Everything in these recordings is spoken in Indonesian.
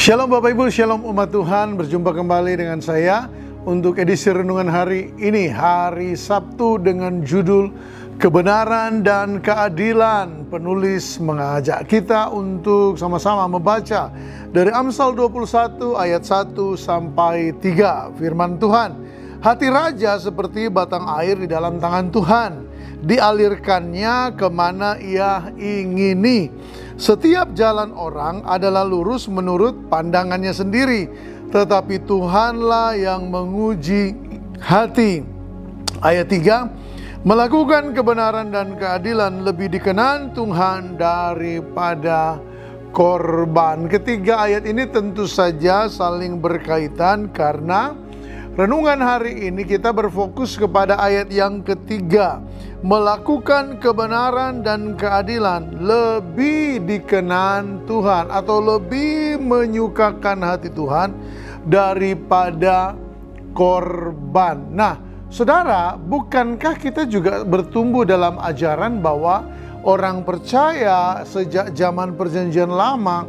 Shalom Bapak Ibu, Shalom umat Tuhan. Berjumpa kembali dengan saya untuk edisi renungan hari ini, hari Sabtu, dengan judul Kebenaran dan Keadilan. Penulis mengajak kita untuk sama-sama membaca dari Amsal 21 ayat 1 sampai 3. Firman Tuhan, hati raja seperti batang air di dalam tangan Tuhan, dialirkannya kemana ia ingini. Setiap jalan orang adalah lurus menurut pandangannya sendiri, tetapi Tuhanlah yang menguji hati. Ayat 3, melakukan kebenaran dan keadilan lebih dikenan Tuhan daripada korban. Ketiga ayat ini tentu saja saling berkaitan, karena renungan hari ini kita berfokus kepada ayat yang ketiga. Melakukan kebenaran dan keadilan lebih dikenan Tuhan, atau lebih menyukakan hati Tuhan daripada korban. Nah, saudara, bukankah kita juga bertumbuh dalam ajaran bahwa orang percaya sejak zaman Perjanjian Lama,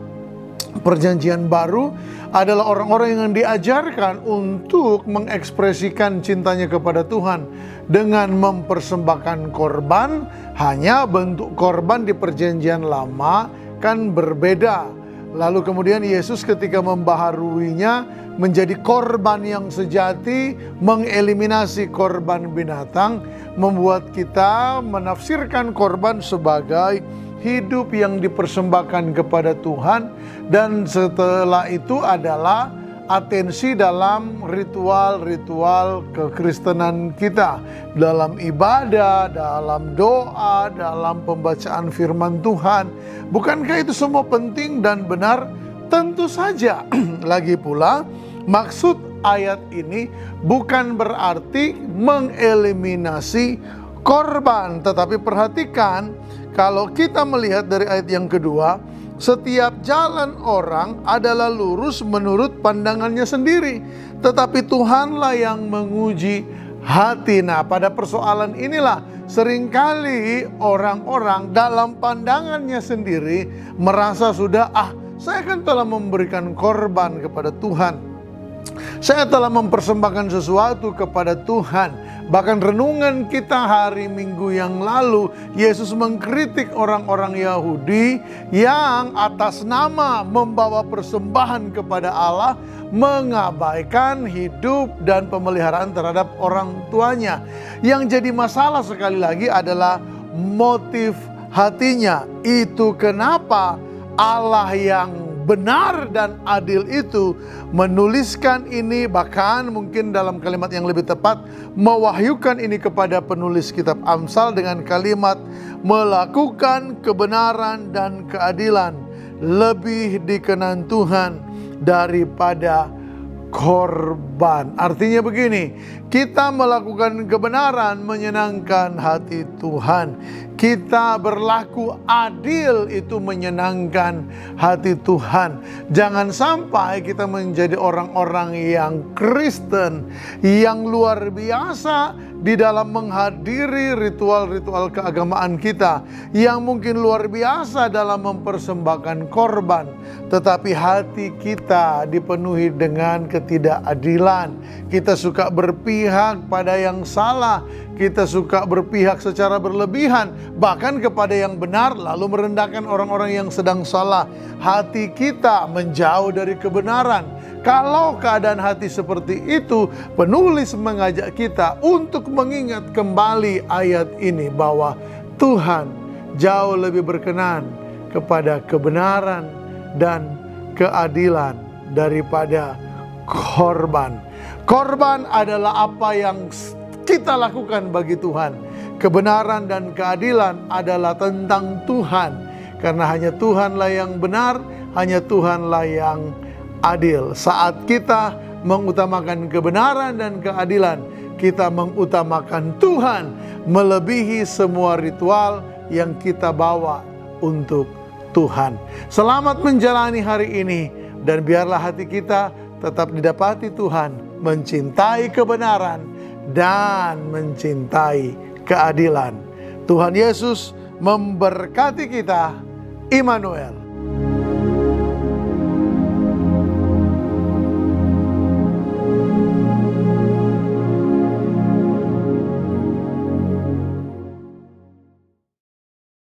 Perjanjian Baru adalah orang-orang yang diajarkan untuk mengekspresikan cintanya kepada Tuhan dengan mempersembahkan korban. Hanya bentuk korban di Perjanjian Lama kan berbeda. Lalu kemudian Yesus ketika membaharuinya menjadi korban yang sejati, mengeliminasi korban binatang, membuat kita menafsirkan korban sebagai hidup yang dipersembahkan kepada Tuhan. Dan setelah itu adalah atensi dalam ritual-ritual kekristenan kita, dalam ibadah, dalam doa, dalam pembacaan firman Tuhan. Bukankah itu semua penting dan benar? Tentu saja. Lagi pula, maksud ayat ini bukan berarti mengeliminasi korban. Tetapi perhatikan, kalau kita melihat dari ayat yang kedua, setiap jalan orang adalah lurus menurut pandangannya sendiri, tetapi Tuhanlah yang menguji hati. Nah, pada persoalan inilah seringkali orang-orang dalam pandangannya sendiri merasa sudah, saya kan telah memberikan korban kepada Tuhan, saya telah mempersembahkan sesuatu kepada Tuhan. Bahkan renungan kita hari Minggu yang lalu, Yesus mengkritik orang-orang Yahudi yang atas nama membawa persembahan kepada Allah mengabaikan hidup dan pemeliharaan terhadap orang tuanya. Yang jadi masalah sekali lagi adalah motif hatinya. Itu kenapa Allah yang benar dan adil itu menuliskan ini, bahkan mungkin dalam kalimat yang lebih tepat mewahyukan ini kepada penulis kitab Amsal dengan kalimat melakukan kebenaran dan keadilan lebih dikenan Tuhan daripada korban. Artinya begini, kita melakukan kebenaran menyenangkan hati Tuhan. Kita berlaku adil itu menyenangkan hati Tuhan. Jangan sampai kita menjadi orang-orang yang Kristen yang luar biasa di dalam menghadiri ritual-ritual keagamaan kita, yang mungkin luar biasa dalam mempersembahkan korban, tetapi hati kita dipenuhi dengan ketidakadilan. Kita suka berpihak pada yang salah, kita suka berpihak secara berlebihan, bahkan kepada yang benar, lalu merendahkan orang-orang yang sedang salah. Hati kita menjauh dari kebenaran. Kalau keadaan hati seperti itu, penulis mengajak kita untuk mengingat kembali ayat ini, bahwa Tuhan jauh lebih berkenan kepada kebenaran dan keadilan daripada korban. Korban adalah apa yang kita lakukan bagi Tuhan. Kebenaran dan keadilan adalah tentang Tuhan, karena hanya Tuhanlah yang benar, hanya Tuhanlah yang adil. Saat kita mengutamakan kebenaran dan keadilan, kita mengutamakan Tuhan melebihi semua ritual yang kita bawa untuk Tuhan. Selamat menjalani hari ini, dan biarlah hati kita tetap didapati Tuhan mencintai kebenaran dan mencintai keadilan. Tuhan Yesus memberkati kita. Immanuel.